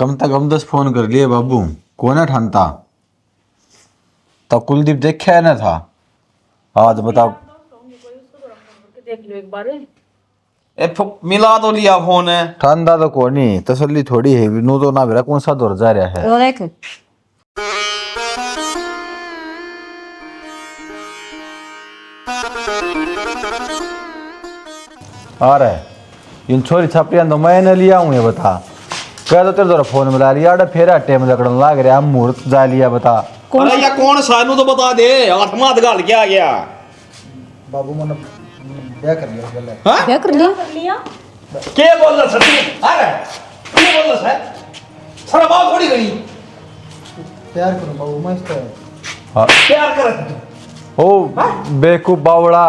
कम तक हम 10 फोन कर लिए बाबू, कौन है ठानता? तो कुलदीप देखा है ना था। आज बताओ। देख लो एक बार। मिला तो लिया फोन है। ठानदा तो कौन नहीं, तसल्ली थोड़ी है नू तो ना मेरा कौन सा दौर जा रहा है। वो देख आ रहा है इन छोरी छापियां तो मैंने लिया हूँ, ये बता क्या तो तेरे द्वारा फोन मिला लिया अरे फेरा टेम लकड़न लाग रहा मुहूर्त जा लिया बता। अरे या कौन सानू तो बता दे, हाथ माथ गाल के आ गया। बाबू मैंने ब्याह कर लिया गले। हाँ? क्या कर लिया? के बोल रहा सच्ची? अरे के बोल रहा है? सारा बात थोड़ी गई। प्यार करो बाबू मस्त है। प्यार कर ओ बेकूफ बावड़ा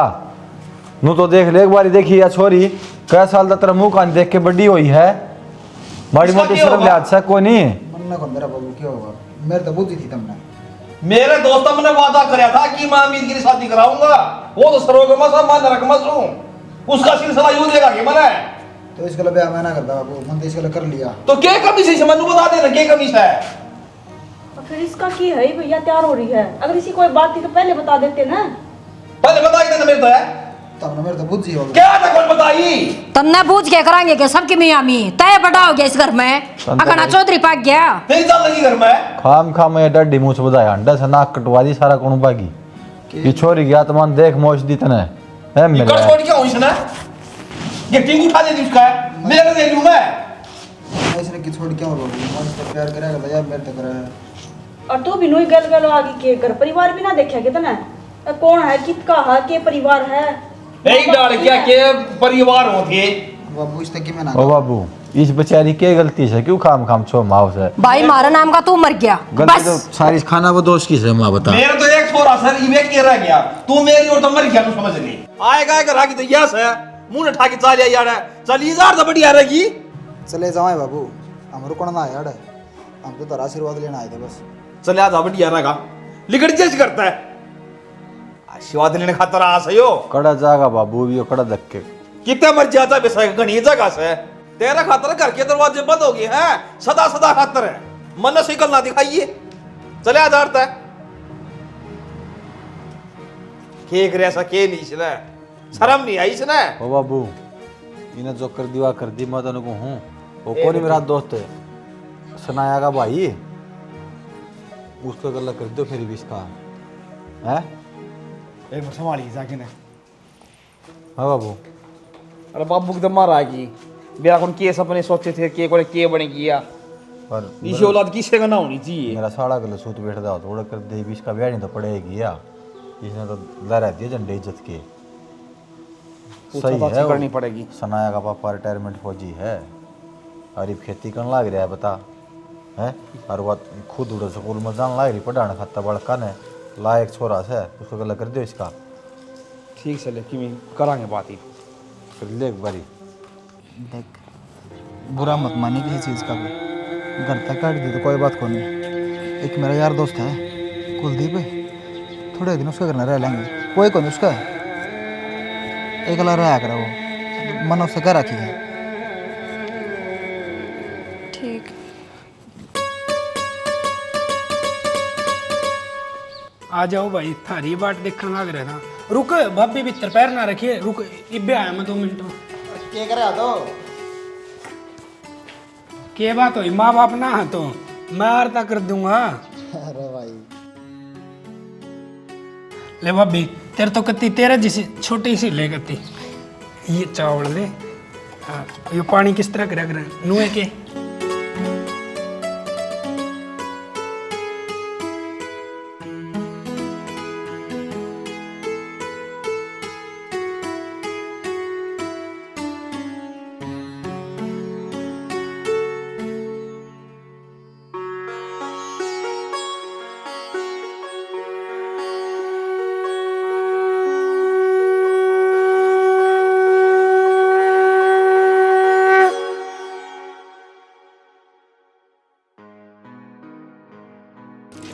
नू तो देख ले एक बारी देखी या छोरी कै साल दा तेरा मुंह कान देख के बड़ी हुई है, माड़ी इसका मोटी क्या शर्म होगा? लिहाज से कोई नहीं। मन्ना कौन मेरा बाबू क्या होगा? मेरे तो बुद्धि थी तुमने। मेरे दोस्तों ने वादा कराया था कि मैं अमीर की शादी कराऊंगा। वो तो सरोगमस है, मैं नरकमस हूँ। उसका सिलसिला यूं देगा कि मैंने तो इसके लिए ब्याह मैं ना करता बाबू, मैंने तो इसके लिए कर लिया। तो क्या कमी से मनु बता देना क्या कमी है। और फिर इसका की है भैया तैयार हो रही है। अगर इसी कोई बात थी तो पहले बता देते ना। पहले बता देना मेरे तो है तुमने मेरे तो बुद्धि होगी। क्या था कौन बताई। तन्ने पूछ के कराएंगे क्या सबकी मियाँ मी तय बड़ा हो गया इस घर में। अखना चौधरी पाक गया तेरी जान लगी घर में। खाम खाम ये डड्डी मुंह से बधाया अंडा से नाक कटवा दी सारा कौन बागी ये छोरी गया तो मन देख मोच दी तने है ये मेरा कर छोड़ क्या हुई इसने? ये टिंग उठा दे दी उसका है। मेरे दे लूं मैं। इसने की छोड़ क्यों रोक दी? मैं इससे प्यार करेगा यार, मेरे तो करे है। और तू भी नोई गल गल आगे के घर परिवार भी ना देखा कितना कौन है किसका है के परिवार है। एक डाल क्या के परिवार होते। बाबू इसने की मैं ना ओ बाबू इस बेचारी के गलती से क्यों खाम खाम छो माओ से भाई मारा नाम का तू मर गया गलती तो बस। सारी खाना वो दोस्त की से माँ बता। मेरे तो एक छोरा सर इवे के रह गया। तू मेरी और तो मर गया तू समझ ले। आएगा एक रागी तो यस है। मुंह ने ठाकी चाल यार चल इजार तो बढ़िया रहेगी। चले जाओ बाबू, हमरो कौन ना यार, हम तो तेरा आशीर्वाद लेना आए थे बस। चल आ जा बढ़िया रहेगा। लिगड़ जज करता है आशीर्वाद लेने खातर आ सयो। कड़ा जागा बाबू भी कड़ा धक्के कितना मर जाता है बेसा घनी जगह से। तेरा खातर घर के दरवाजे बंद हो गए हैं सदा सदा खातर है। मन से ना दिखाइए चले आ जाता है के करे ऐसा के नहीं इसने शर्म नहीं आई इसने। ओ बाबू इन्हें जो कर दिया कर दी मैं तेन को हूँ वो कौन मेरा दोस्त है सनाया का भाई उसको गला कर दो फिर भी इसका है। एक बार संभालिए जाके ने। हाँ बाबू अरे बाबू एकदम मारा की बेरा कौन के सपने सोचे थे के बने किया पर इसी औलाद किसे का ना होनी चाहिए। मेरा साड़ा गले सूत बैठ जाओ थोड़ा कर दे भी इसका ब्याह नहीं तो पड़ेगी या इसने तो लहरा दिया झंडे इज्जत के। सही है करनी पड़ेगी। सनाया का पापा रिटायरमेंट फौजी है और खेती करने लग रहा है बता है और वो खुद उड़े स्कूल में जान लग रही पढ़ाने खाता बड़का ने लायक छोरा से उसको गला कर दो इसका। ठीक से लेकिन करांगे बात ही फिर ले एक बारी देख बुरा मत मानिए किसी चीज़ का भी, घर तक काट दी तो कोई बात को नहीं। एक मेरा यार दोस्त है कुलदीप है, थोड़े दिन उसके घर में रह लेंगे, कोई को नहीं उसका एकला रहा करा वो, मन उससे कह रखी है। ठीक आ जाओ भाई थारी बाट देखने लग रहा था। रुक भाभी भीतर पैर ना रखिए रुक इब्बे आया मैं 2 मिनट में। क्या करे तो के बात हुई माँ बाप ना है तो मैं आरता कर दूंगा। अरे भाई ले भाभी तेरे तो कत्ती तेरे जैसी छोटी सी ले कत्ती ये चावल ले। हाँ, ये पानी किस तरह करा कर नुए के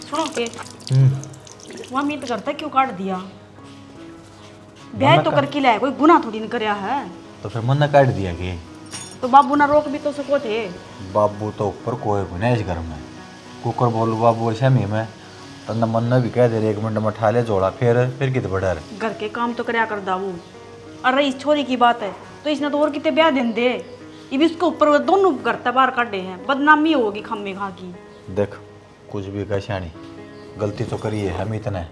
सुनो के वहाँ मीत करता क्यों काट दिया? ब्याह तो करके लाया कोई गुनाह थोड़ी नहीं करया है। तो फिर मन काट दिया कि तो बाबू ना रोक भी तो सको थे। बाबू तो ऊपर कोई भी नहीं इस घर में। कुकर बोलू बाबू ऐसा मी में तन्ना मन्ना भी कह दे रहे 1 मिनट में ठा ले जोड़ा फिर कित बढ़ा रहे। घर के काम तो करया कर दाऊ। अरे इस छोरी की बात है तो इसने तो और कितने ब्याह दिन दे। ये भी उसके ऊपर वो दोनों घर तबार काटे हैं, बदनामी होगी खम्मे खा की। देख कुछ भी कह शानी, गलती तो करी है हम इतने।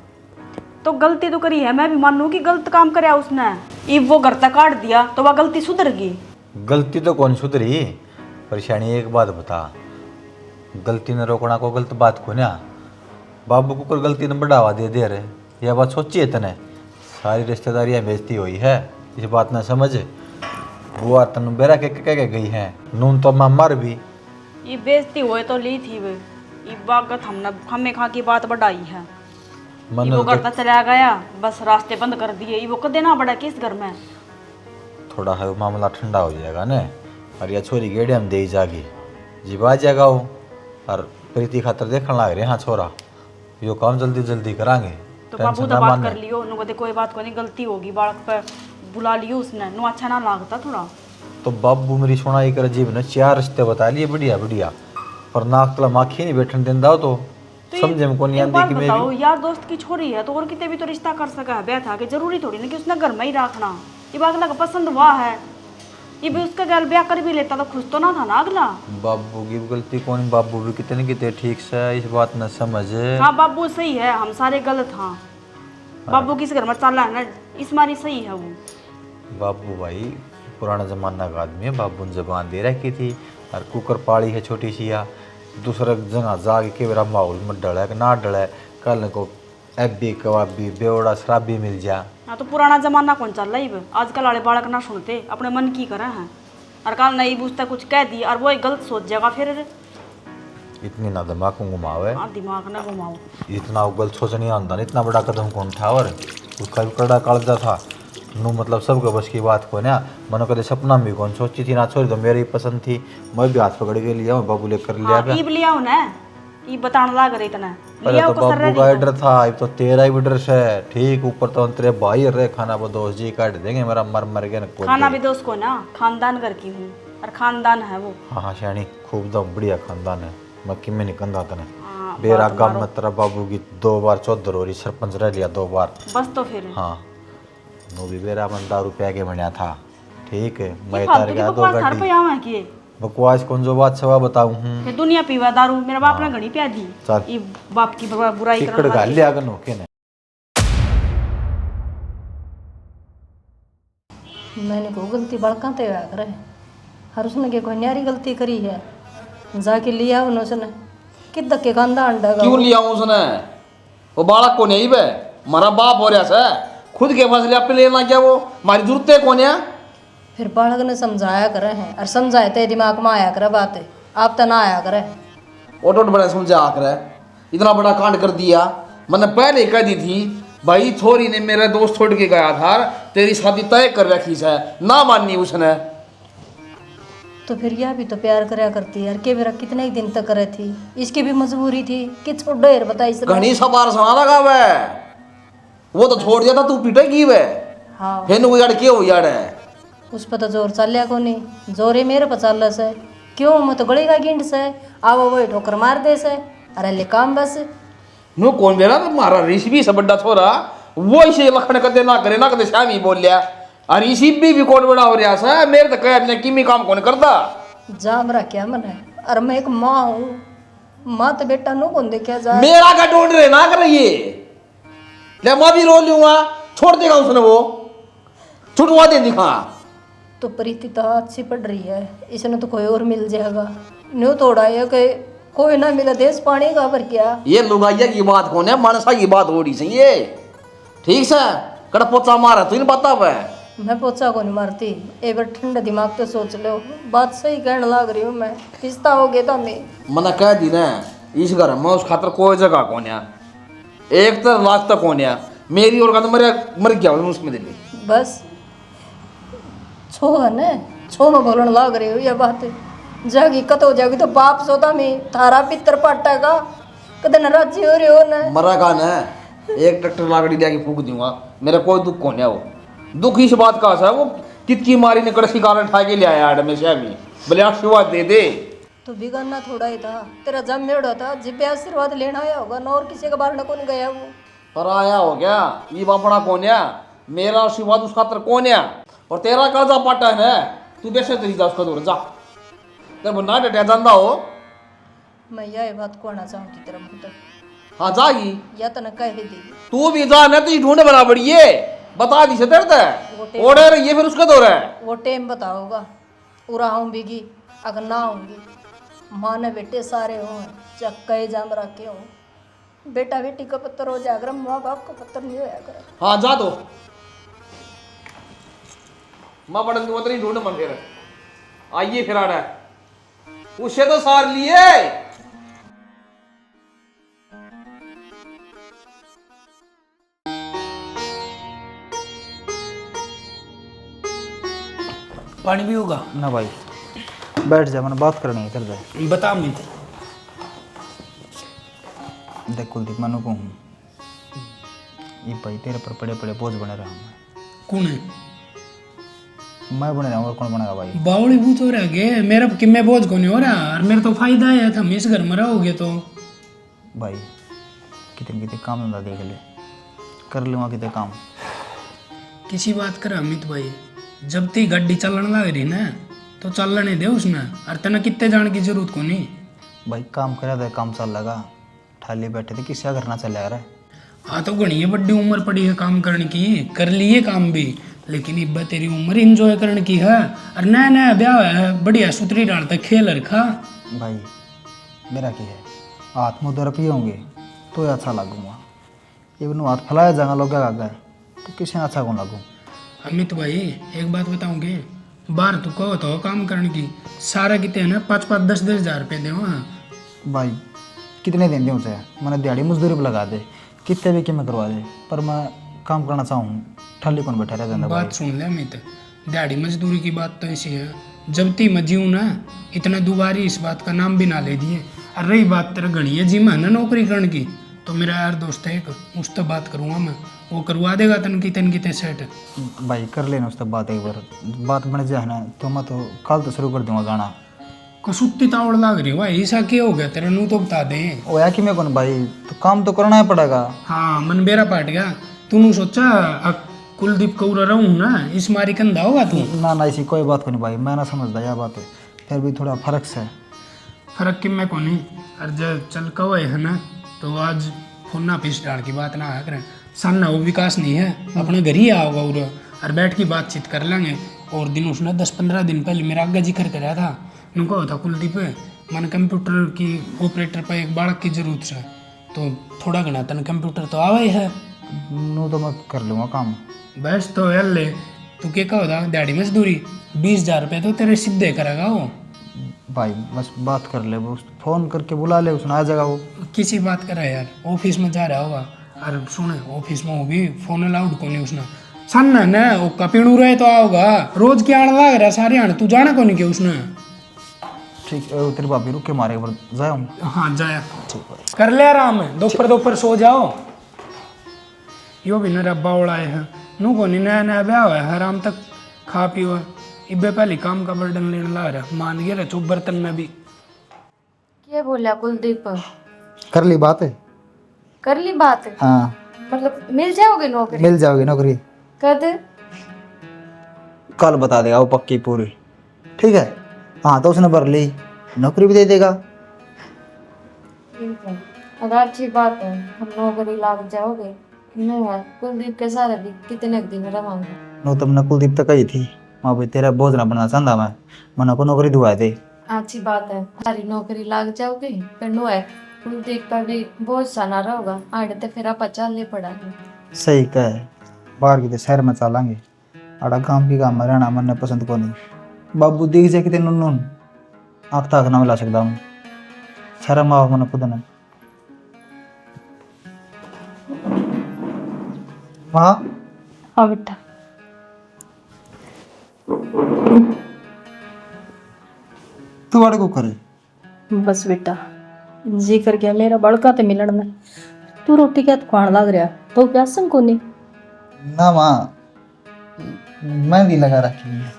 तो गलती तो करी है, मैं भी मानू कि गलत काम करया उसने। ये वो घर तक काट दिया तो वह गलती सुधर गई। गलती तो कौन सुधरी, परेशानी एक बात बता, गलती ने रोकना को गलत बात को ना। बाबू को कोई गलती ने बढ़ावा दे रहे, यह बात सोची है तने। सारी रिश्तेदारियाँ बेइज्जती हुई है, इस बात ना समझ। बुआ तनु बेरा के गई है, नून तो मां मर भी। ये बेइज्जती हुए तो ली थी वे, ये बागत हमने खम्मे खा की बात बढ़ाई है। मन वो घर तक चला गया, बस रास्ते बंद कर दिए। ये वो कद देना पड़ा किस घर में। थोड़ा है मामला ठंडा हो जाएगा ना, और यह छोरी गेड़े हम दे जागी जिबा जाएगा वो। और प्रीति खातर देखने लग रहे हाँ छोरा, यो काम जल्दी जल्दी करांगे। तो बाबू तो बात कर लियो, नु कोई बात को नहीं, गलती होगी बालक पर बुला लियो उसने, नु अच्छा ना लागता थोड़ा। तो बाबू मेरी सुनाई कर जीव ने 4 रिश्ते बता लिए बढ़िया बढ़िया, पर नाक तला माखी नहीं बैठने देंदा हो तो समझे में को नहीं आंदी कि बताओ मेरी यार दोस्त की छोरी है तो और कितने भी तो रिश्ता कर सका है। ब्याह था कि जरूरी थोड़ी ना कि उसने घर में ही रखना। ये बात अगला पसंद हुआ है, ये भी उसका गल ब्याह कर भी लेता तो खुश तो ना था ना अगला। बाबू की गलती कौन, बाबू भी कितने कितने ठीक से इस बात न समझ। हाँ बाबू सही है, हम सारे गलत हाँ। बाबू किस घर में चला है ना, इस मारी सही है वो। बाबू भाई पुराना जमाना का आदमी है, बाबू ने जबान दे रखी थी। और कुकर पाड़ी है छोटी सी या दूसरा जगह जाके के मेरा माहौल में डले कि ना डले, कल को एबी कबाबी बेवड़ा शराबी मिल जा। हाँ तो पुराना जमाना कौन चल रहा है, आजकल वाले बालक ना सुनते, अपने मन की करे हैं। और कल नहीं पूछता कुछ कह दी और वो एक गलत सोच जाएगा फिर। इतनी ना दिमाग को घुमावे, हाँ दिमाग ना घुमाओ। इतना गलत सोच नहीं आंदा, इतना बड़ा कदम कौन उठावा रे। उसका भी कड़ा कालजा था नू, मतलब सबके बस की बात को ना। मनो कदे सपना में कौन सोची थी ना, छोड़ी तो मेरी पसंद थी, मैं भी हाथ पकड़ के लिया, बाबू लेकर लिया। हाँ, ईब लिया ना, ये बताने लग रही इतना पहले तो बाबू का डर था, अब तो तेरा ही भी डर है। ठीक ऊपर तो तेरे भाई रहे खाना वो दोस्त जी काट देंगे मेरा मर मर गया ना। खाना भी दोस्त को ना, खानदान घर की हूँ और खानदान है वो। हाँ हाँ शानी खूब दम बढ़िया खानदान है, मक्की में नहीं कंधा तने। हाँ, बेरा गांव में तेरा बाबू की 2 बार चौधर हो रही, सरपंच रह लिया 2 बार। बस तो फिर हाँ नो भी बेरा मन दारू पै के बनया था। ठीक है मैं ये तार फालतू की गया 2 बकवास थार पे गाड़ी आवा है कि बकवास कौन जो बात सवा बताऊं हूँ। फिर दुनिया पीवा दारू, मेरा बाप ने घड़ी पिया दी। चल। ये बाप की बुराई टिकट करने गाल लगी। लिया गनो के ने। मैंने को गलती बड़का ते आ करे हर उसने के कोई न्यारी गलती करी है, जाके लिया उन्होंने कि धक्के खांदा अंडा का। क्यों लिया उसने, वो बालक को नहीं बे, हमारा बाप हो रहा है, खुद के फैसले अपने लेना क्या, वो हमारी जरूरतें कौन है। फिर बालक ने समझाया करे हैं और समझाए ते दिमाग में आया करे बात, आप तो ना आया करे। ऑटो बड़ा समझा कर इतना बड़ा कांड कर दिया। मैंने पहले कह दी थी भाई छोरी ने मेरा दोस्त छोड़ के गया था, तेरी शादी तय कर रखी है, ना माननी उसने। तो फिर यह भी तो प्यार करया करती है, के मेरा कितने ही दिन तक करे थी, इसकी भी मजबूरी थी कि छोड़ यार बता इस घनी सवार सुना लगा वे, वो तो छोड़ दिया था, तू पिटेगी वे। हाँ फिर कोई यार क्या हो यार है, उस पर तो जोर चलिया को नहीं, जोरे मेरे पर चल से क्यों, मैं तो गली का गिंड से आओ वही ठोकर मार दे से। अरे ले काम बस नो कौन बेरा मारा ऋषि से बड़ा छोरा, वो इसे लखन कर देना करे ना कदे श्यामी बोल लिया। अरे ऋषि भी कौन बड़ा हो रहा सा, मेरे तो कह अपने किमी काम कौन करता। जा मेरा क्या मन है, अरे मैं एक माँ हूँ, माँ तो बेटा नो कौन देखा जा। मेरा का ढूंढ रहे ना कर रही ले, मैं भी रो लूंगा, छोड़ देगा उसने, वो छुटवा दे दिखा। तो प्रीति तो अच्छी पड़ रही है, इसने तो कोई और मिल जाएगा, न्यू तोड़ा है कि कोई ना मिला देश पानी का पर क्या। ये लुगाइया की बात कौन है, मानसा की बात हो रही चाहिए। ठीक से कड़ा पोचा मारा तू नहीं पता वह, मैं पोचा को नहीं मारती, एक बार ठंडा दिमाग तो सोच लो, बात सही कहने लग रही हूँ मैं, रिश्ता हो गया था मैं। मैंने कह दी ना इस घर में उस खातर कोई जगह कौन है, एक तो लाख तक कौन है, मेरी और का तो मर गया उसमें दिल्ली। बस छो है न, छो में बोलने लग रही हूँ यह बात, जागी कत हो जाएगी तो बाप सोता में थारा पितर पाटा का कदे नाराजी हो रही हो न। मरा का ना एक ट्रैक्टर लाकड़ी लिया के फूक दूंगा, मेरा कोई दुख कौन है, वो दुख इस बात का है वो कितकी मारी ने कड़सी कारण ठा के ले आया हमेशा में बोले आशीर्वाद दे दे। तो बिगाड़ना थोड़ा ही था, तेरा जमेड़ा था जिब्बे आशीर्वाद लेना आया होगा ना, और किसी के बारे में कौन गया वो। पर आया हो गया ये बापड़ा कौन है, मेरा आशीर्वाद उस खातर कौन है, और तेरा कर्जा पाटा है ना, तू बेसे तेरी जा उसका दूर जा, तेरे ना डटे जानदा हो। मैं यह बात को आना चाहूँ तेरा मुंह तक, हाँ जागी या तो न कह दी तू भी जा ना, तुझे ढूंढ बराबरी है बता दी से तेरे ओढ़े रही है फिर उसका दौर है। वो टाइम बताओगा पूरा आऊँ बीगी, अगर ना आऊँगी माँ ने बेटे सारे हों चक्के जाम रखे हों, बेटा बेटी का पत्थर हो जाकर माँ बाप का पत्थर नहीं होया कर। हाँ जा दो माँ पढ़न तू नहीं ढूंढ मन फिर आइए फिर आना उससे तो सार लिए। पानी भी होगा? ना भाई बैठ जा, मैंने बात करनी है कर दे। बता अमित। देख कुलदीप मनु को हूँ ये भाई तेरे पर पड़े पड़े बोझ बने रहा हूँ कौन है? मैं बने रहा हूँ और कौन बनेगा भाई। बावड़ी भूत हो रहा है मेरा किम्मे बोझ को नहीं हो रहा, और मेरा तो फायदा है था, हम इस घर में रहोगे तो। भाई कितने कितने काम धंधा देख ले, कर लूँगा कितने काम। किसी बात कर अमित भाई, जब ती गड्डी चलने लग रही ना तो चलने दे उसने, और तना कितने जाने की जरूरत को नहीं। भाई काम करा था, काम चल लगा, ठाली बैठे थे, किसी का करना चल रहा है। हाँ तो घनी है बड़ी उम्र पड़ी है काम करने की, कर लिए काम भी, लेकिन इब्बा तेरी उम्र इंजॉय करने की है, और नया नया ब्याह है, बढ़िया सुतरी डालता खेल रखा। भाई मेरा क्या है, हाथ मुँह दर पिए होंगे तो अच्छा लगूंगा, ये हाथ फैलाया जाएगा लोग क्या गए तो किसी ने अच्छा कौन लगूँ। अमित भाई एक बात बताऊंगे, बाहर तू कहो तो काम करने की सारा कितने है ना 5-5, 10-10 हजार रुपये दे वहाँ। भाई कितने दिन दे उसे, मैंने दिहाड़ी मजदूरी पर लगा दे, कितने भी मैं करवा दे, पर मैं काम करना चाहूँ, ठल्ली कौन बैठा रह जाता। बात सुन ले अमित, दिहाड़ी मजदूरी की बात तो ऐसी है, जब ती मैं जीऊँ ना इतना दोबारी इस बात का नाम भी ना ले दिए। और रही बात तेरा घनी है जी मैं ना नौकरी करने की, तो मेरा यार दोस्त है एक, उससे बात करूँगा मैं, वो करवा देगा तन की सेट। भाई कर लेना उससे बात, एक बार बात बन जाए ना तो मैं तो कल तो शुरू कर दूंगा गाना। कसुत्ती तावड़ लाग रही भाई, ऐसा क्या हो गया तेरा, नू तो बता दे। ओ या कि मैं कौन भाई, तो काम तो करना ही पड़ेगा। हाँ मन बेरा पाट गया, तूने सोचा कुलदीप कौरा रहूँ ना इस मारी कंधा होगा तू। ना ना ऐसी कोई बात को नहीं भाई, मैं ना समझदा यह बात है, फिर भी थोड़ा फर्क से फर्क कि मैं को नहीं, और जब चल कवे है ना तो आज फोना पीस डाल की बात ना करें, सामना वो विकास नहीं है, अपने घर ही आओगा और बैठ की बातचीत कर लेंगे। और दिन उसने 10-15 दिन पहले मेरा आगे जिक्र कराया था, नु कहा था कुलदीप मैंने कंप्यूटर की ऑपरेटर पर एक बालक की जरूरत है, तो थोड़ा घना तन कंप्यूटर तो आवा ही है। नू तो मैं कर लूँगा काम। बस तो यार ले तू क्या कहो था, दिहाड़ी मजदूरी 20,000 रुपये तो तेरे सीधे करेगा वो। भाई बस बात कर ले, वो फ़ोन करके बुला ले, उसने आ जाएगा वो। किसी बात कर रहा है यार, ऑफिस में जा रहा होगा, और सुने ऑफिस में वो भी फोन अलाउड को नहीं उसने, सन ना वो कपिणू रहे तो आओगा, रोज के आने लग रहा सारे आने, तू जाना को नहीं क्या उसने। ठीक है तेरे भाभी रुक के मारे पर जाया हूँ। हाँ जाया कर ले आराम है, दोपहर सो जाओ। यो भी ना बावड़ा है नू को नहीं, नया नया ब्याह है, आराम तक खा पियो, इब्बे पहले काम का बर्डन लेने ला रहा, मान गया रहा चुप बर्तन में भी। क्या बोला कुलदीप? कर ली बात है, कर ली बात? हाँ मतलब मिल जाओगे नौकरी? मिल जाओगी नौकरी, कद? कल बता देगा वो पक्की पूरी, ठीक है। हाँ तो उसने भर ली, नौकरी भी दे देगा। ठीक है, अगर अच्छी बात है, हम नौकरी लाग जाओगे। नहीं यार, कुलदीप के सारे भी कितने दिन रवांगे। नो तुमने कुलदीप तक कही थी माँ भाई तेरा बोझ ना बनना चाहता मैं, मना को नौकरी दुआ दे। अच्छी बात है, सारी नौकरी लाग जाओगे, फिर नो है कुलदीप का भी बोझ सा ना रहोगा, आड़े तो फिर आप चलने पड़ेगा। सही कहे, बाहर की तो शहर में चलेंगे, आड़ा गाँव की काम में रहना मन पसंद को नहीं। बाबू दिख जाए कितने नून नून आँख ताक ना मिला सकता हूँ, शर्म आओ मन खुद ने। हाँ हाँ बेटा तू वाड़े को करे। बस बेटा जी कर गया मेरा बड़का ते मिलन में, तू रोटी क्या खान लग रहा तो प्यासन को नहीं। ना माँ मेहंदी लगा रखी है।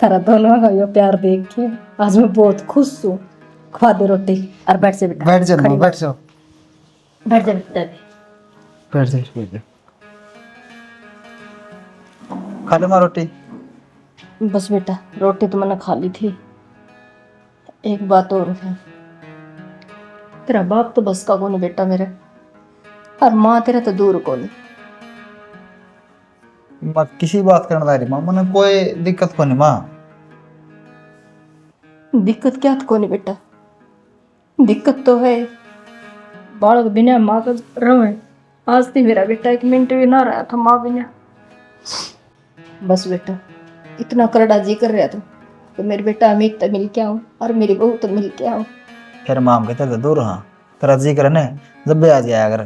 तेरा दोनों का ये प्यार देख के आज मैं बहुत खुश हूँ। खवा दे रोटी और बैठ से बेटा। बैठ जाओ माँ, बैठ जाओ, बैठ जा बेटा। बैठ जाओ, बैठ जाओ। खा लो माँ रोटी। बस बेटा रोटी तो मैंने खा ली थी। एक बात और है, तेरा बाप तो बस का कौन बेटा मेरे, और माँ तेरा तो दूर कौन। मत किसी बात करना दारी माँ, मैंने कोई दिक्कत को नहीं माँ। दिक्कत क्या तो कौन बेटा, दिक्कत तो है बालक बिना माँ का रहे। आज भी मेरा बेटा एक मिनट भी ना रहा था माँ बिना। बस बेटा इतना करड़ा जी कर रहा था तो मेरे बेटा अमित तो मिल के आऊँ और मेरी बहू तो मिल के आऊँ। फिर माम कहते थे दूर, हाँ तेरा जी करे ना जब भी आ जाया अगर।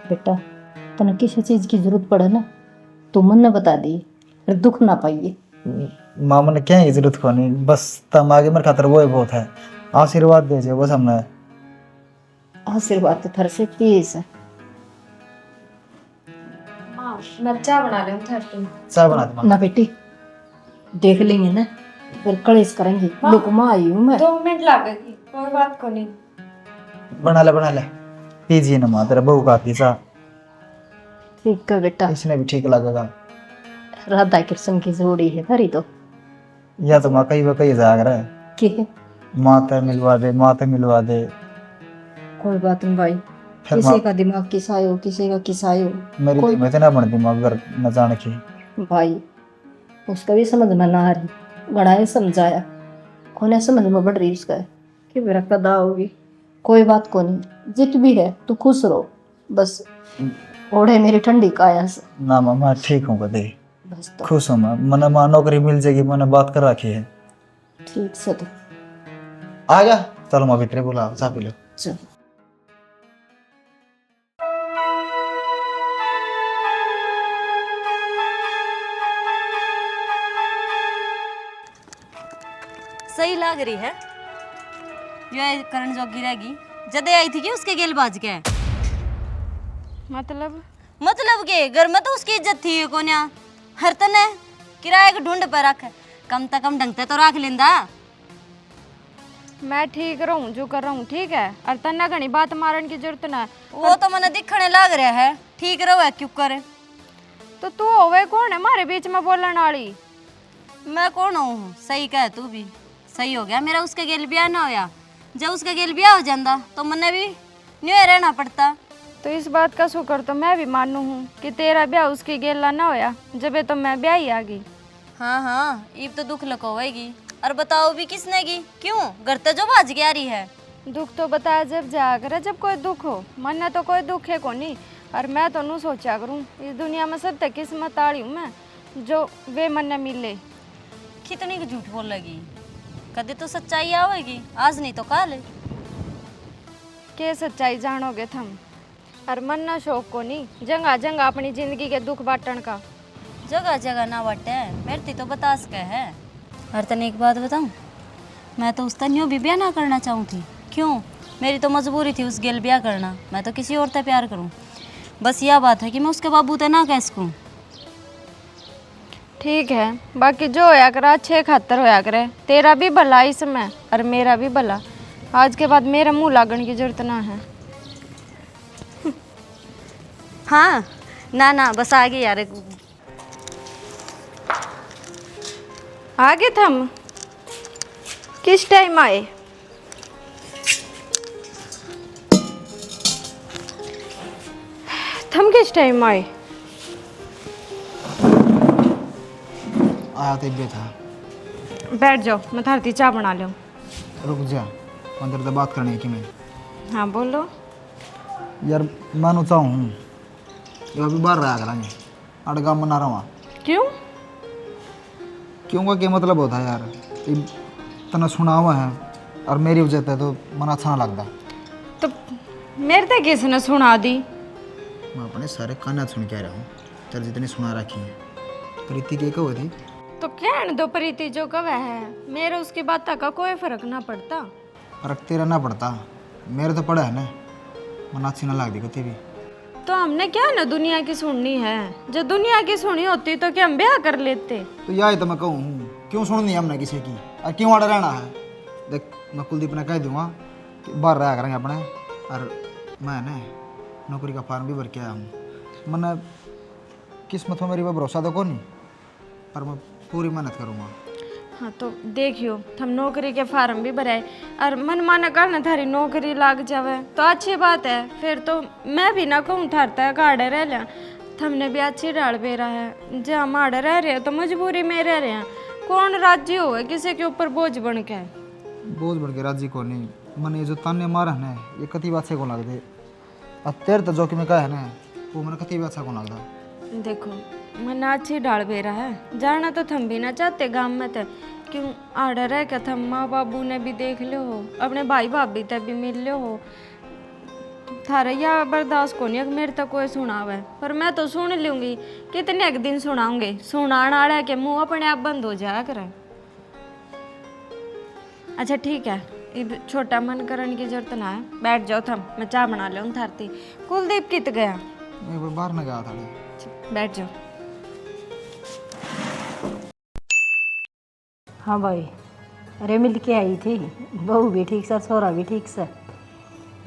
बेटा तना किसी चीज की जरूरत पड़े ना तो मन न बता दिए, फिर दुख ना पाइए। माँ मैंने क्या ही जरूरत को नहीं, बस तम आगे मेरे खातर वो ही बहुत है। आशीर्वाद दीजिए बस हमने। आशीर्वाद तो थर से तेज है। माँ मैं चाय बना रही हूँ थर्टी। चाय बना दे माँ। ना बेटी देख लेंगे ना फिर कलेश करेंगे। लुकमा आई हूँ मैं। 2 मिनट लगेगी, कोई बात को नहीं। बना ले पीजिए ना माँ, तेरा बहू का पीसा ठीक है बेटा, इसने भी ठीक लगेगा। राधा कृष्ण की जोड़ी है थारी तो। या तो माँ कहीं जाग रहा है, के माता मिलवा दे। कोई बात नहीं भाई, फिर किसी माँ का दिमाग किसायो किसी का किसायो। मेरी कोई- तो इतना बन दिमाग अगर न जाने की। भाई उसका भी समझ में ना आ रही, गणाए समझाया कोने समझ में बढ़ रही उसका कि मेरा कदा होगी। कोई बात को नहीं, जित भी है तू खुश रहो बस। ओढ़े मेरी ठंडी काया से ना मामा ठीक हूँ कदे, बस। तो खुश हूँ मैं। मैंने माँ नौकरी मिल जाएगी, मैंने बात कर रखी है। ठीक से तो आ गया, चलो माँ भीतर बोला चाय पी लो। चल। सही लाग रही है। ये करण जोगी रहेगी जदे आई थी कि उसके गेल बाज के। मतलब के घर में तो उसकी इज्जत थी कोन्या। हर तने किराए के ढूंढ पर रख, कम से कम ढंग से तो रख लेंदा। मैं ठीक रहूं जो कर रहा हूं ठीक है, और तन्ना घनी बात मारन की जरूरत ना। वो तो मने दिखने लग रहा है ठीक रहो है क्यों करे। तो तू होवे कौन है मारे बीच में बोलने वाली? मैं कौन हूँ? सही कह तू भी। सही हो गया मेरा उसके गेल ब्याह ना होया। जब उसका गेल ब्याह हो जाता तो मने भी न्यू रहना पड़ता। तो इस बात का शुक्र तो मैं भी मानू हूँ कि तेरा ब्याह उसकी गेला ना होया, जबे तो मैं ब्याह ही आ गई। हाँ इब तो दुख लकोवेगी। और बताओ भी किसने की? क्यों घर तो जो बाज गया रही है। दुख तो बताया जब जा करे जब कोई दुख हो, मन ने तो कोई दुख है को नहीं। और मैं तो नू सोचा करूँ इस दुनिया में सब तक किस्मत आड़ी हूँ मैं, जो वे मन ने मिले। कितनी की झूठ बोल लगी, कदे तो सच्चाई आवेगी, आज नहीं तो कल। के सच्चाई जानोगे थम? और मन ना शौक को नहीं जगह जगह अपनी जिंदगी के दुख बांटन का। जगह जगह ना बटे मेरे तो बता सके है। और तने एक बात बताऊं, मैं तो उस तनियों भी ब्याह ना करना चाहूँ थी। क्यों? मेरी तो मजबूरी थी उस गेल ब्याह करना। मैं तो किसी और से प्यार करूँ, बस यह बात है कि मैं उसके बाबू ते ना कह सकूँ। ठीक है, बाकी जो होया करे अच्छे खातर होया करे। तेरा भी भला इसमें और मेरा भी भला। आज के बाद मेरे मुंह लागण की जरूरत ना है। हाँ ना बस आगे यार। आगे थम किस टाइम आए? थम किस टाइम आए? आया तो भी था। बैठ जाओ, मैं थारती चाय बना लूँ। रुक जा, अंदर तो बात करनी है कि मैं। हाँ बोलो। यार मैं चाहूँ ये अभी बाहर रहा करेंगे, अड़गा मना रहा हूँ। क्यों? क्यों का क्या मतलब होता है यार? ये तना सुना हुआ है और मेरी वजह से तो मन अच्छा ना लगता। तो मेरे ते किसने सुना दी? मैं अपने सारे काना सुन के आ रहा हूँ, तेरे जितनी सुना रखी है। प्रीति के हुई थी तो कहने दो, प्रीति जो कवे है मेरे उसकी बात का कोई फर्क ना पड़ता। फर्क तेरा ना पड़ता, मेरे तो पड़ा है ना। मन अच्छी ना लगती कभी भी। तो हमने क्या ना दुनिया की सुननी है, जो दुनिया की सुनी होती तो क्या हम ब्याह कर लेते। तो यही तो मैं कहूँ, क्यों सुननी है हमने किसी की और क्यों आड़ा रहना है। देख मैं कुलदीप ने कह दूंगा कि बाहर रहा करेंगे अपने, और मैं ना नौकरी का फॉर्म भी भर के आया हूँ। मैंने किस्मत में मेरी पर भरोसा तो को नहीं, पर मैं पूरी मेहनत करूँगा। हाँ तो देखियो, हम नौकरी के फार्म भी भराए और मन माना कर ना थारी नौकरी लाग जावे तो अच्छी बात है। फिर तो मैं भी ना कहूँ थारता है गाड़े रह लिया, हमने भी अच्छी डाल बेरा है। जब हम आड़े रह रहे हैं तो मजबूरी में रह रहे हैं, कौन राजी हो किसी के ऊपर बोझ बन के। बोझ बन के राजी को नहीं, मैंने ये जो ताने मारा है ना, ये कति बात से को लग दे। अब तेरे तो जो कि मैं कहा है ना, वो मैंने कति बात से को लग दा। देखो मन अच्छी डाल बेरा है, जाना तो थम भी ना चाहते गांव में थे, क्यों आड़ा रह के थम माँ बाबू ने भी देख लो हो, अपने भाई भाभी तक भी मिल लो हो। थारा या बर्दाश्त को नहीं मेरे तक कोई सुनावे, पर मैं तो सुन लूंगी, कितने एक दिन सुनाऊंगे। सुनाने वाले के मुंह अपने आप बंद हो जाया करे। अच्छा ठीक है, इब छोटा मन करने की जरूरत ना है, बैठ जाओ थम, मैं चाय बना लूँ थारती। कुलदीप कित गया? मैं बाहर न गया था। बैठ जाओ। हाँ भाई, अरे मिल के आई थी, बहू भी ठीक से, छोरा भी ठीक से,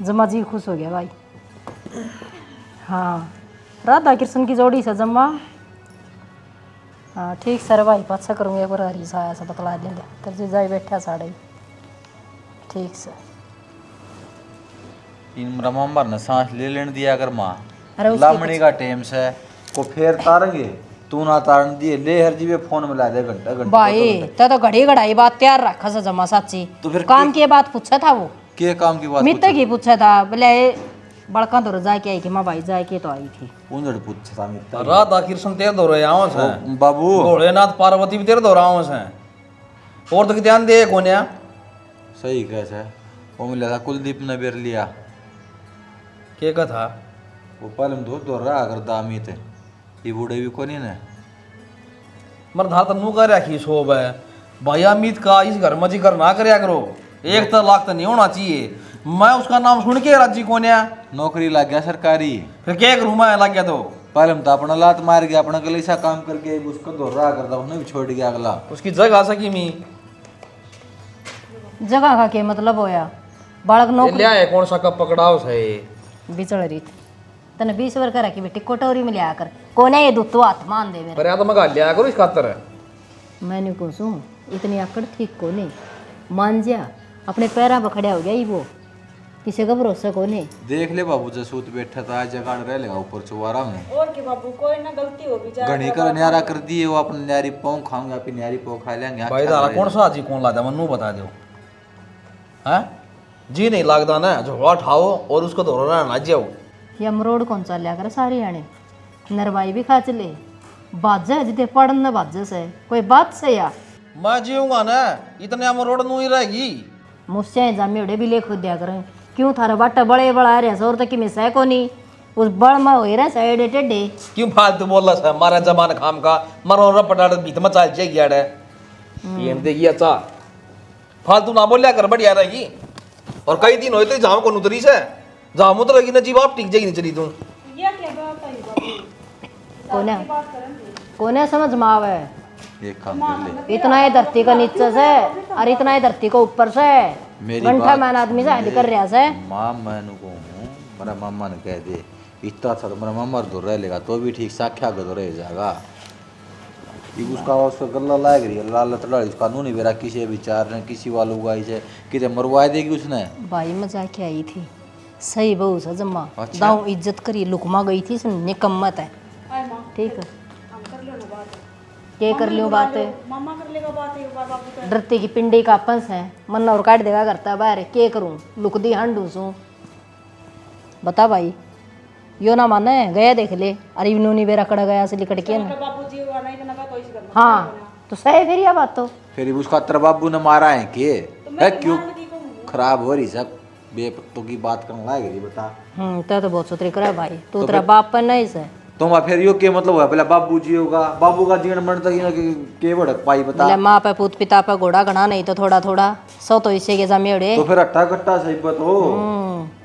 जम्मा जी खुश हो गया भाई। हाँ राधा कृष्ण की जोड़ी से जम्मा। हाँ ठीक सर भाई, पाछा करूँगी एक बार हरी सा आया सा बतला देंगे, तर जाई बैठा साढ़े ठीक से। इन रमम्बर ने सांस ले लेने दिया कर माँ, अरे उसके लामणी का टाइम से को फेर तारेंगे, तू ना तारन दिए ले हर जीवे फोन मिला दे घंटा घंटा। भाई तो घड़ी घड़ाई बात तैयार रखा सा जमा साची, तो फिर काम की बात पूछा था वो, के काम की बात मित्र की पूछा था, बोले बड़का तो जाके आई थी माँ भाई, जाके तो आई थी। उनड़ पूछता मित्र राधा कृष्ण तेरे दो रहे आओ से बाबू भोलेनाथ पार्वती भी तेरे दो रहा से, और तो ध्यान दे कोन्या। सही कैसे वो मिला था कुलदीप ने बेर लिया के का था वो पलम दो दो रहा अगर दामी थे ये बूढ़े भी कोनी ने मर धार तन्नू कर रखी शोभ है भाई, अमित का इस घर में जिक्र ना करया करो, एक तो लाख तो नहीं होना चाहिए। मैं उसका नाम सुन के राजी कोन्या, नौकरी लग गया सरकारी, फिर क्या करूँ मैं लग गया तो। पलम तो अपना लात मार गया, अपना गलीसा काम करके उसको दो रहा करता उसने भी छोड़ गया अगला। उसकी जगह सकी मी जगह का के मतलब होया, बालक नौकरी लिया है कौन सा कब पकड़ाओ से बिचड़ रही थी, तने 20 वर्ष का रखी बेटी कोटोरी में लिया कर, कोने ये दूध तो हाथ मान दे मेरे। पर या तो मैं लिया करो इस खातर। मैंने को सू इतनी आकड़ ठीक को नहीं, मान जा अपने पैरा पर खड़ा हो गया ही वो, किसी का भरोसा को नहीं। देख ले बाबू जो सूत बैठा था आज जगह रह लेगा ऊपर चुवारा में, और के बाबू कोई ना गलती हो भी जाए, घनी कर न्यारा कर दिए वो अपने न्यारी पाँव खाऊंगा अपनी न्यारी पाँव खा लेंगे। भाई दारा कौन सा जी कौन लादा मन्नू बता दो हैं, जी नहीं लगता ना झोला उठाओ और उसको धोना ना जाओ। या मरोड़ कौन सा लिया कर सारी आने नरवाई भी खा चले, बाजा जिते पढ़न न बाजे से कोई बात से या मैं जीऊंगा ना इतने हम रोड नू ही रहेगी। मुझसे जामे उड़े भी ले खुद दिया करें, क्यों थारा बाटा बड़े बड़ा रहे सौर तक में सह को नहीं, उस बड़ में हो रहा साइड टेढ़े। क्यों फालतू बोल रहा है मारा जमान खाम का मरो रपटा बीत में चाल जाएगी यार पीएम देगी अच्छा फालतू ना बोलिया कर बढ़िया रहेगी। और कई दिन होते जाम को उतरी से जाम उतरेगी ना जीव आप टिक जाएगी नहीं चली तू। ये क्या बात है बाबू, कोने कोने समझ में आवे, एक काम कर ले इतना ही धरती का नीचे से और इतना ही धरती को ऊपर से मेरी घंटा बात मैन आदमी से हद कर रहा से। माँ मैंने को हूँ मेरा मामा ने कह दे इतना था तो मेरा मामा दूर रह लेगा तो भी ठीक साख्या का तो रह जाएगा। ये उसका गला लाग रही है लाल लतड़ा कानूनी बेरा किसी विचार ने किसी वालों को आई है कि मरवा देगी उसने। भाई मजाक के आई थी सही बहू से जम्मा, अच्छा। दाऊ इज्जत करी लुकमा गई थी निकम्मत है। ठीक है क्या कर लियो बात है, मामा कर लेगा बात है, बार बाबू का डरती की पिंडी का पंस है मन और काट देगा करता बाहर के करूं लुक दी हंडू सू बता भाई। यो ना माने गया देख ले, अरे इन्होंने बेरा कड़ा गया से लिकट के ना बाबू जी वाला इतना का कोई कर हाँ तो सही फिर यह बात तो फिर उसका तेरा बाबू ने मारा है कि है क्यों खराब हो रही सब बेपत्तों की बात करने लायक बता। तो बहुत सुथरी करे भाई, तू तेरा बाप पर नहीं से तो मैं फिर यो के मतलब हुआ पहले बाबू जी होगा बाबू का जीवन मन तक के भड़क पाई बता। बोले माँ पे पूत पिता पे घोड़ा गणा नहीं तो थोड़ा थोड़ा सौ तो इसे के जमे उड़े तो फिर अट्ठा कट्टा सही बतो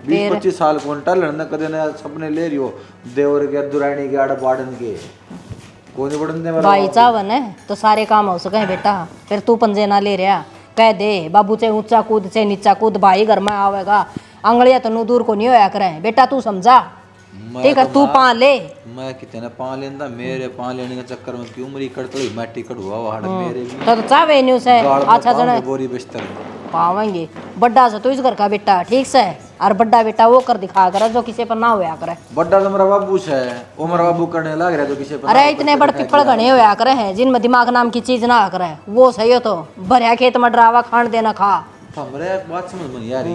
20-25 साल कौन टलन न कदे न सपने ले रही हो देवर के दुरानी के आड़ बाड़न के कोनी बड़न दे मेरा भाई चावन है तो सारे काम हो सके बेटा। फिर तू पंजे ना ले रहा, कह दे बाबू से ऊंचा कूद से नीचा कूद, भाई घर में आवेगा, आंगलियां तनु दूर को नहीं होया करे बेटा, तू समझा। ठीक है तू पा ले। मैं कितने पा लेंदा, मेरे पा लेने के चक्कर में की उम्र कटली माटी कड़वा वाड़ मेरे भी तो चावे न्यू से अच्छा जने बोरी बिस्तर पावेंगे। बड्डा से तू इस घर का बेटा ठीक से, और बड्डा बेटा वो कर दिखा करे जो किसी पर ना होया करे। बड्डा तो मेरा बाबू है, वो मेरा बाबू करने लग रहा तो किसी पर अरे इतने बड़ पिपल घने होया करे हैं जिनमें दिमाग नाम की चीज ना करे, वो सही हो तो भरिया खेत में डरावा खान देना खा। हमरे एक बात समझ में यार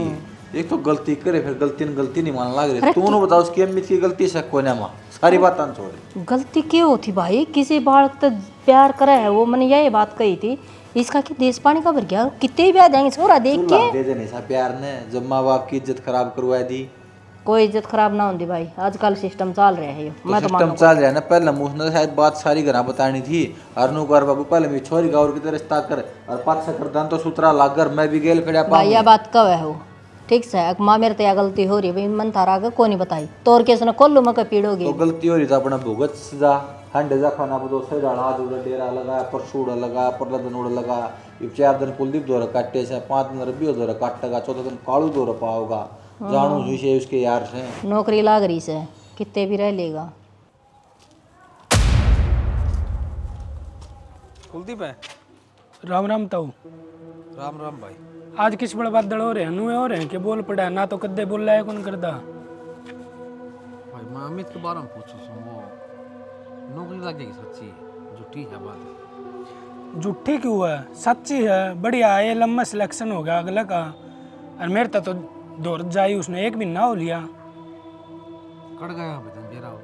एक तो गलती करे फिर गलती नहीं मान लग रही। तू बताओ उसकी अम्मी की गलती से कोने मां सारी बात छोड़। गलती क्यों होती भाई, किसी बालक तो प्यार करे है, वो मैंने यही बात कही थी। इसका कि देश पानी का भर गया, कितने ब्याह देंगे छोरा देख के दे देने सा प्यार ने जब माँ बाप की इज्जत खराब करवा दी। कोई इज्जत खराब ना होती भाई, आजकल सिस्टम चल रहा है। मैं तो सिस्टम चल रहा है ना, पहले मुझ ने शायद बात सारी घर बतानी थी। अरनू कर बाबू पहले मेरी छोरी का और की रिश्ता कर और पाँच से कर दान तो सुतरा लाग कर मैं भी गेल खड़ा भाई यह बात कब है हो ठीक से माँ मेरे तो यह गलती हो रही है भाई, मन थारा को नहीं बताई तोर के उसने कोल्लू में पीड़ोगी तो गलती हो रही था अपना भुगत सजा हंडे जा खाना बदो से डाला हाथ उड़ा डेरा लगा परसूड़ा लगा परलदन उड़ लगा। ये 4 दिन कुलदीप दौरा काटे से 5 दिन रबियो दौरा काटेगा, 4था दिन कालू दौरा पाओगा जानू हुई उसके यार से नौकरी लाग रही से कितने भी रह लेगा। कुलदीप है। राम राम ताऊ। राम राम भाई। आज किस बड़े बादल हो रहे हैं, नुए हो रहे हैं कि बोल पड़ा ना तो कद्दे बोल रहा है कौन करदा। भाई मैं अमित के बारे में पूछूं वो नौकरी लग जाएगी सच्ची झूठी है बात। झूठी क्यों है, सच्ची है, बढ़िया है। लम्बा सिलेक्शन हो गया अगला का, और मेरे तो दौड़ जाई उसने 1 महीना हो लिया। कट गया बेटा मेरा हो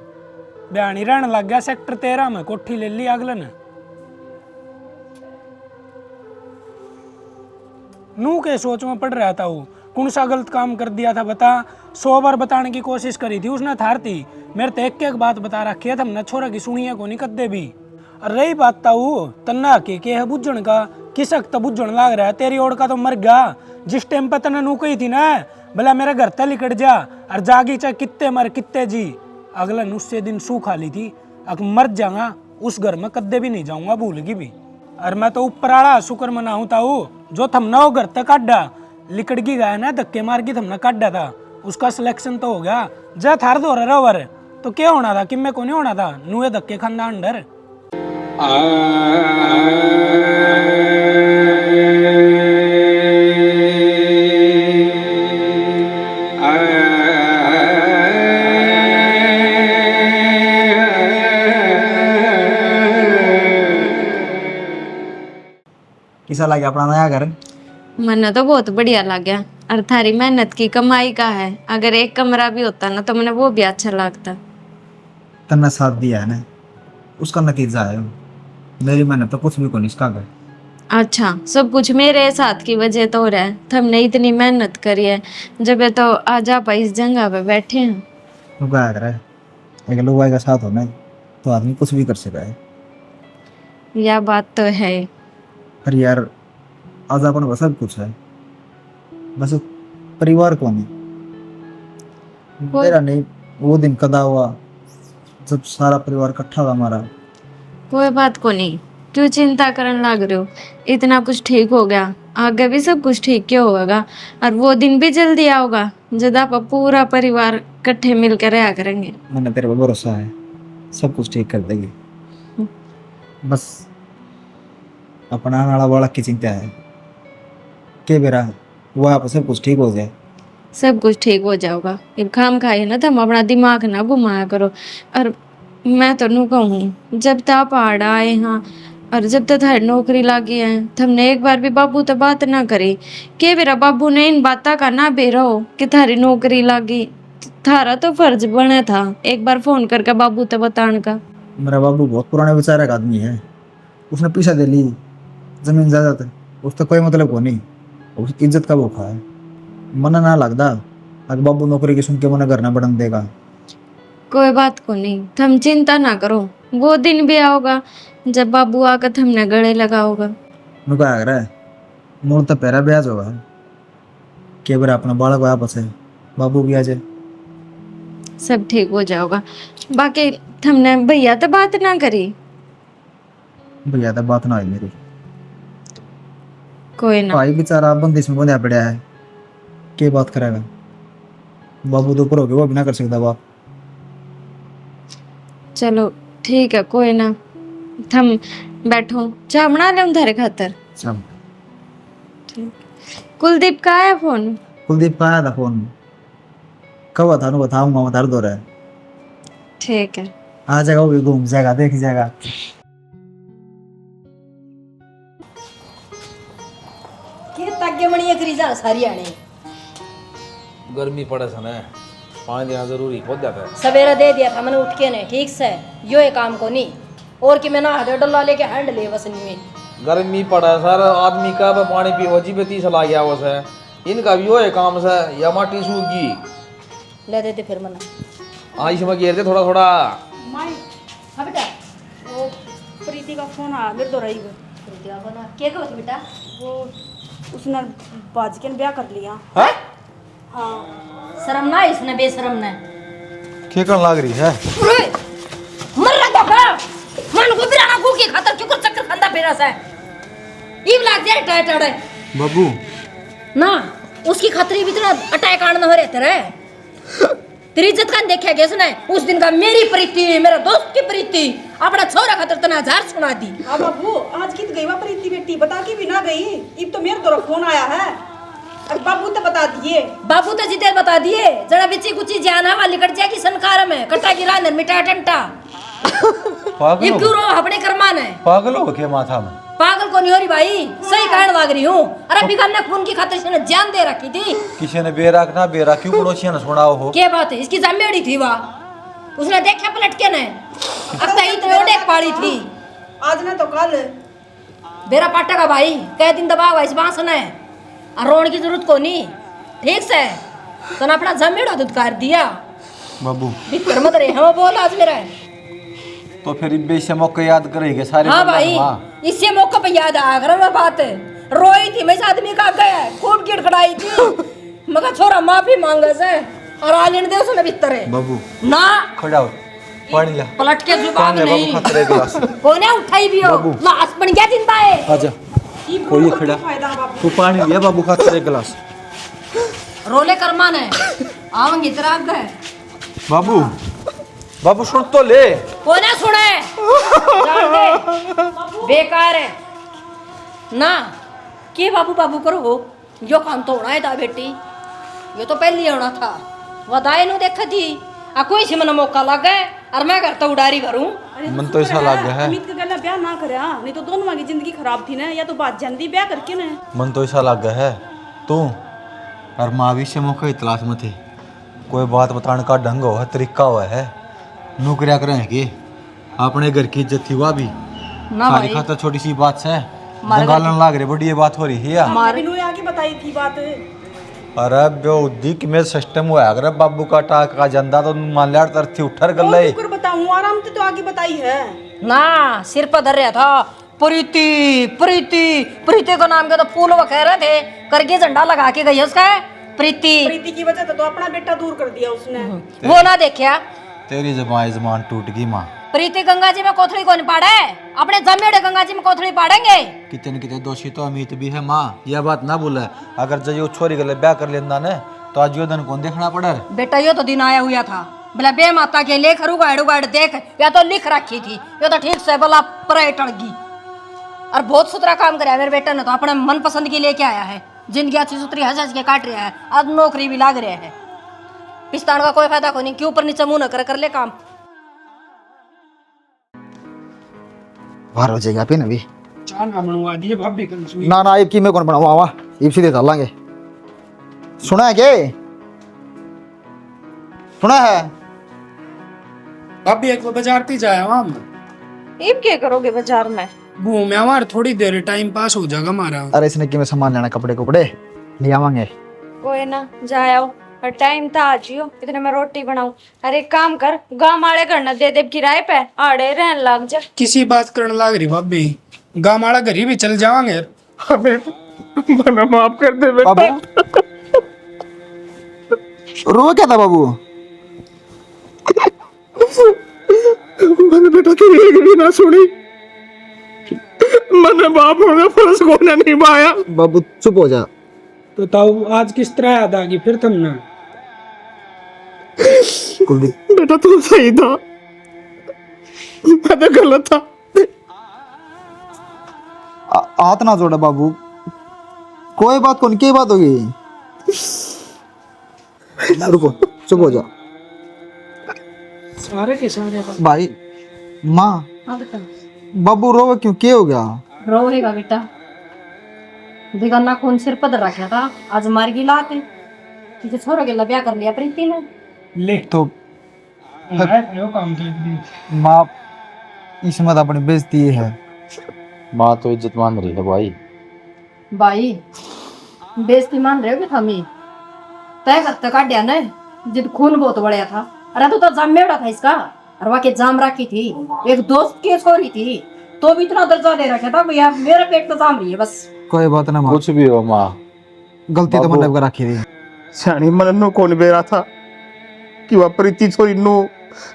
बयानी रहने लग गया सेक्टर 13 में, कोठी ले ली अगले ने। नू के सोच में पड़ रहा था वो, कौन सा गलत काम कर दिया था बता। 100 बार बताने की कोशिश करी थी उसने थार थी, मेरे तो एक बात बता रखी है, हमने छोरा की सुनिए को नहीं कद्दे भी। और रही बात था वो तन्ना के है बुझण का, किसक तो बुझण लाग रहा है, तेरी ओर का तो मर गया। जिस टाइम पर तने नू कही थी ना भला मेरे घर तक लिकट जा और जागी चाहे कितने मर कितने जी, अगला उससे दिन सू खा ली थी। अब मर जाऊंगा उस घर में कद्दे भी नहीं जाऊंगा भूलगी भी। और मैं तो ऊपर आड़ा शुक्र मनाऊं था वो जो थमना वो घर तक काटा लिकट की गया ना धक्के मार के थमना काटा था, उसका सिलेक्शन तो हो गया। जा थार दो रवर तो क्या होना था, कि मैं को नहीं होना था, नुए धक्के खानदा अंडर। किसा लग गया अपना नया घर? मन्ने तो बहुत बढ़िया लग गया, और थारी मेहनत की कमाई का है। अगर एक कमरा भी होता ना तो मैंने वो भी अच्छा लगता। तन्ने साथ दिया है ना, उसका नतीजा है। मेरी मेहनत तो कुछ भी को नहीं इसका घर। अच्छा सब कुछ मेरे साथ की वजह तो हो रहा है, हमने इतनी मेहनत करी है जब ये तो आज आप इस जगह पे बैठे हैं। तो क्या कर रहा है, एक लोग का साथ होना तो आदमी कुछ भी कर सकता है। यह बात तो है। पर यार आज अपन को सब कुछ है, बस परिवार को नहीं। तेरा नहीं, वो दिन कदा हुआ जब सारा परिवार इकट्ठा था हमारा। कोई बात को नहीं, क्यों चिंता करने लग रहे हो, इतना कुछ ठीक हो गया, आगे भी सब कुछ ठीक क्यों होगा। और वो दिन भी जल्दी आओगा जब आप पूरा परिवार इकट्ठे मिलकर रहा करेंगे। मैंने तेरे पर भरोसा है, सब कुछ ठीक कर देगी। बस अपना आने वाला बालक की चिंता है के बेरा वो आप सब कुछ ठीक हो जाए। सब कुछ ठीक हो जाएगा, अब खाम खाए ना तुम अपना दिमाग ना घुमाया करो। और मैं तो नू कहूँ जब तक आप पहाड़ आए हाँ और जब तक थारी नौकरी लगी है, हमने एक बार भी बाबू तो बात ना करी के मेरा बाबू ने इन बातों का ना बेरा हो कि थारी नौकरी लगी। थारा तो फर्ज बने था एक बार फोन करके बाबू तो बताने का। मेरा बाबू बहुत पुराने विचार का आदमी है, उसने पीछा दे ली जमीन जायदाद, उसका कोई मतलब को नहीं, उस इज्जत का भूखा है। मन ना लगता अगर बाबू नौकरी की सुन के मन घर ना बढ़न देगा। कोई बात को नहीं, तुम चिंता ना करो, वो दिन भी आओगा जब बाबू आकर तुमने गले लगाओगा। नु क्या कर रहा है, मोर तो पहरा ब्याज होगा के बार अपना बालक वापस है बाबू भी आ जाए। सब ठीक हो जाएगा। बाकी हमने भैया तो बात ना करी। भैया तो बात ना हुई मेरी। कोई ना। भाई बेचारा बंदिश में बंधा पड़ा है, क्या बात करेगा। बाबू तो ऊपर हो गया, वो भी ना कर सकता बाप। चलो ठीक है, कोई ना। थम बैठो, चाह बना ले थारे खातर। चल। कुलदीप का आया फोन? कुलदीप का आया था फोन, कब था बताऊंगा, मैं दर्द हो रहा है। ठीक है, आ जाएगा, वो भी घूम जाएगा, देख जाएगा। के तागे मणिया करी जा सारी आने। गर्मी पड़े सन है, पानी देना जरूरी हो जाता है। सवेरा दे दिया था मैंने उठ के ने, ठीक से यो ये काम को नहीं और कि मैं ना हाथ डल्ला लेके हैंड ले बस नहीं में। गर्मी पड़ा सर, आदमी का पानी पी वजी पे 30 ला गया वो से। इनका भी वो है काम से, या माटी सूखी ले देते फिर मना आज में घेर दे थोड़ा थोड़ा। माई हाँ बेटा। वो प्रीति का फोन आया मेरे तो रही क्या बना क्या कहो थी बेटा? वो उसने बाजी के ब्याह कर लिया। है हाँ शर्म ना इसने, बेशरम ने। क्या करने लग रही है? ओए मर रहा था मन को बिराना को की खातर क्यों चक्कर खंदा फेरा सा ईब लाग जाए टाइट टाइट बाबू ना उसकी खातिर भी इतना अटैक आना हो रहे तेरे। तेरी इज्जत का देखा गया उसने उस दिन का, मेरी प्रीति मेरा दोस्त की प्रीति अपना छोरा खातिर तना 1000 सुना दी। अब बाबू आज कित गई वा प्रीति बेटी, बता के भी ना गई। इब तो मेरे तो फोन आया है और बाबू तो बता दिए। बाबू तो जीते बता दिए जरा बिची कुची जान हवा लिकट जाएगी संकार में कटा गिरा नर मिटा टंटा। पागल ये हो क्यों रो अपने कर्मान है? पागल हो के माथा में? पागल को नहीं हो रही भाई, सही कहने लग रही हूँ। अरे बिगम ने खून की खातिर इसने जान दे रखी थी। किसी ने बेराक ना बेरा क्यों पड़ोसिया ने सुनाओ हो? क्या बात है, इसकी जमेड़ी थी वह, उसने देखा पलट के ने अब तक तो देख पाड़ी थी। आज ना तो कल बेरा पाटा का भाई कह दिन दबाव इस बांस ने और रोने की जरूरत को नहीं, ठीक से तो अपना जमेड़ा दुदकार दिया। बाबू भीतर मत रहे हम बोल आज मेरा। तो फिर इब्बे से मौके याद करेंगे सारे हाँ बंदा भाई हाँ। इससे मौका पे याद आ गया मैं बात रोई थी मैं आदमी का गया खूब गिड़खड़ाई थी मगर छोरा माफी मांगा से और आलिन दे उसने भीतर है बाबू ना खड़ा हो, पानी ला। पलट के जुबान पानी ले नहीं बाबू, खाते रहे गिलास। कोने उठाई भी हो लाश बन गया जिंदा है। आजा कोई खड़ा, तू पानी लिया बाबू, खाते रहे गिलास। रोले करमान है आवेंगे तेरा गए बाबू बाबू सुन तो ले। कोने सुने जान दे बेकार है ना के बाबू बाबू करो जो काम तो होना है था बेटी, ये तो पहले होना था। वदाई नु देखा थी आ कोई से मन मौका लग गए और मैं करता उड़ारी करूं। मन तो ऐसा लग गया है अमित का गला ब्याह ना करया नहीं तो दोनों की जिंदगी खराब थी ना, या तो बात जानती ब्याह करके ना। मन तो ऐसा लग गया है तू और माँ भी से मौके की तलाश में थे। कोई बात बताने का ढंग हो है, तरीका हुआ है। नौकरिया करेंगे अपने घर की इज्जत थी वह भी ना सारी भाई खातर छोटी सी बात से दंगालन लाग रही, बड़ी ये बात हो रही है यार। हमारे भी आके बताई थी बात। अरे बेउद्दिक में सिस्टम हुआ अगर बाबू का टाक का जंदा तो मान लिया तरथी उठर गल है। और बताऊं आराम से तो आगे बताई है ना सिर पर धर रहा था प्रीति प्रीति प्रीति का नाम के तो फूल वो कह रहे थे करके झंडा लगा के गई उसका प्रीति। प्रीति की वजह से तो अपना बेटा दूर कर दिया उसने। वो ना देखा तेरी जबान टूट गई माँ। प्रीति गंगा जी में कोथड़ी कौन पाड़े, अपने जमेड़े गंगा जी में कोथड़ी पाड़ेंगे। कितने कितने दोषी तो अमित भी है माँ, यह बात ना भूले। अगर जो छोरी गले ब्याह कर लेंदा ने तो आज यो दिन कौन देखना पड़े। बेटा यो तो दिन आया हुआ था बोला बे माता के लेख रुगाड़ उगाड़ देख या तो लिख रखी थी यो तो ठीक से बोला परे टड़गी और बहुत सुथरा काम कराया मेरे बेटा ने तो अपने मन पसंद की लेके आया है। जिंदगी अच्छी सुथरी हंस के काट रहा है, अब नौकरी भी लाग रहा है। पिस्तान का कोई फायदा को नहीं, क्यों ऊपर नीचे मुंह न कर ले काम। बाहर हो जाएगा पे नबी चाह ना बनवा दिए भाभी कल सुई। ना ना, इब की मैं कौन बनावा हुआ, इब सीधे चल लांगे। सुना है के सुना है भाभी एक बार बाजार पे जाया वहां इब क्या करोगे बाजार में? घूमे हमारे थोड़ी देर टाइम पास हो जाएगा हमारा। अरे इसने कि मैं सामान लेना, कपड़े कपड़े ले आवांगे। कोई ना जाओ और टाइम था आज ही इतने में रोटी बनाऊं। अरे एक काम कर गांव वाले घर न दे दे किराए पे आड़े रहने लग जा। किसी बात करने लग रही भाभी, गाँव वाला घर ही भी चल जावांगे। हमें माफ कर दे बेटा। बाबू रो क्या था बाबू? मैंने बेटा तेरी एक भी ना सुनी। मैंने बाप होने फर्ज को नहीं पाया। बाबू चुप हो जा। तो ताऊ आज किस तरह याद आ गई फिर तुमने? कुलदीप बेटा तू सही था, मैं तो गलत था। हाथ ना जोड़ा बाबू, कोई बात कौन, क्या बात होगी? रुको, चुप हो जा सारे के सारे भाई। माँ बाबू रो क्यों, क्या हो गया? रोएगा बेटा, देखा ना खून सिर पर रखा था, आज मार की लात है। तुझे छोरो के ब्याह कर लिया प्रीति ने। ले तो यो काम तो एक दिन माँ इसमत अपनी बेइज्जती है। माँ तो इज्जत मान रही है भाई। भाई बेइज्जती मान रहे हो कि थमी तय करते काटिया ने, जिद खून बहुत बढ़िया था। अरे तो जामेड़ा था इसका, और वहाँ के जाम रखी थी, एक दोस्त की छोरी थी, तो भी इतना दर्जा दे रखा था भैया, मेरा पेट तो जाम रही है बस। कोई बात ना माँ, कुछ भी हो माँ, गलती तो मैंने कर रखी थी। सियाणी मन नो कौन बेरा था कि वह प्रीति छोरी नो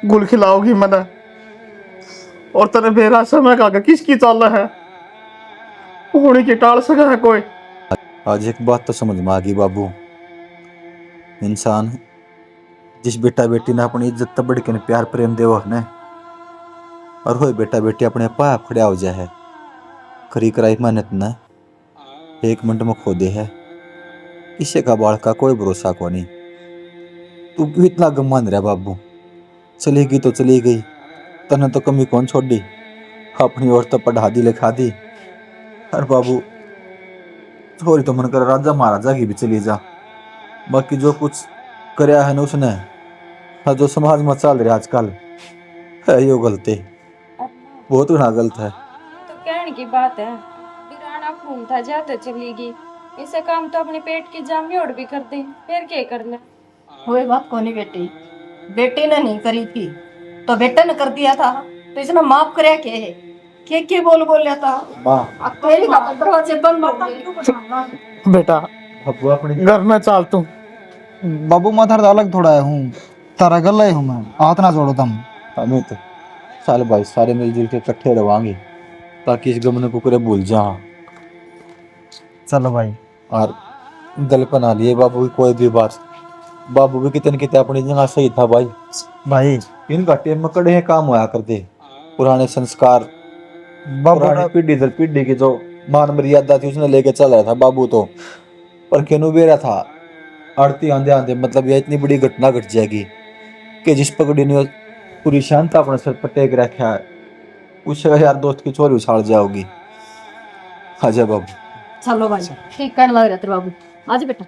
गुल खिलाओगी मना, और तने बेरा समय का किसकी चाल है, होने की टाल सका है कोई। आज एक बात तो समझ में आ गई बाबू, इंसान जिस बेटा बेटी ने अपनी इज्जत तब बढ़ के प्यार प्रेम देव ने, और हो बेटा बेटी अपने पाप खड़ा हो जाए, करी कराई मेहनत न एक मिनट में खो दे है। किसी का बाल का कोई भरोसा को नहीं। तू भी इतना गमान रहा बाबू, चली गई तो चली गई, तने तो कमी कौन छोड़ दी, अपनी ओर तो पढ़ा दी लिखा दी। और बाबू छोरी तो मन कर राजा महाराजा की भी चली जा, बाकी जो कुछ करया है ना उसने, हाँ जो समाज में चल रहा आजकल है यो गलती, बहुत गुना गलत है। तो कहने की बात है, बिराना खून था जाते चली गई, इसे काम तो अपने पेट की जामी और भी कर दे, फिर क्या कर ले? कोई बात को नहीं बेटी, बेटे ने नहीं करी थी तो बेटे ने कर दिया था, तो इसने माफ करे के बोल रहा था। अब तेरी का दरवाजे बंद मत। बेटा बाबू अपनी घर में चाल तू। बाबू मैं थारा अलग थोड़ा है हूँ, तारा गल हूँ मैं, हाथ ना जोड़ो तुम। हमें तो साल भाई सारे मिलजुल के इकट्ठे रवांगे ताकि इस गमने को पूरे भूल जा। चलो भाई, और दिल बना लिए बाबू की कोई भी बात, बाबू भी कितने कितने अपनी जगह सही था भाई। भाई इन घाटे में कड़े हैं काम होया करते, पुराने संस्कार, बाबू पुरानी पीढ़ी दर पीढ़ी की जो मान मर्यादा थी उसने लेके चल रहा था बाबू तो, पर केनू बेरा था आरती आंधे आंधे, मतलब यह इतनी बड़ी घटना घट जाएगी कि जिस पगड़ी ने पूरी शांता अपने सर पर टेक रखा है, उससे यार दोस्त की चोरी उछाल जाओगी। हाँ जय बाबू। चलो भाई, ठीक कहने लग रहा तेरे बाबू, आज बेटा।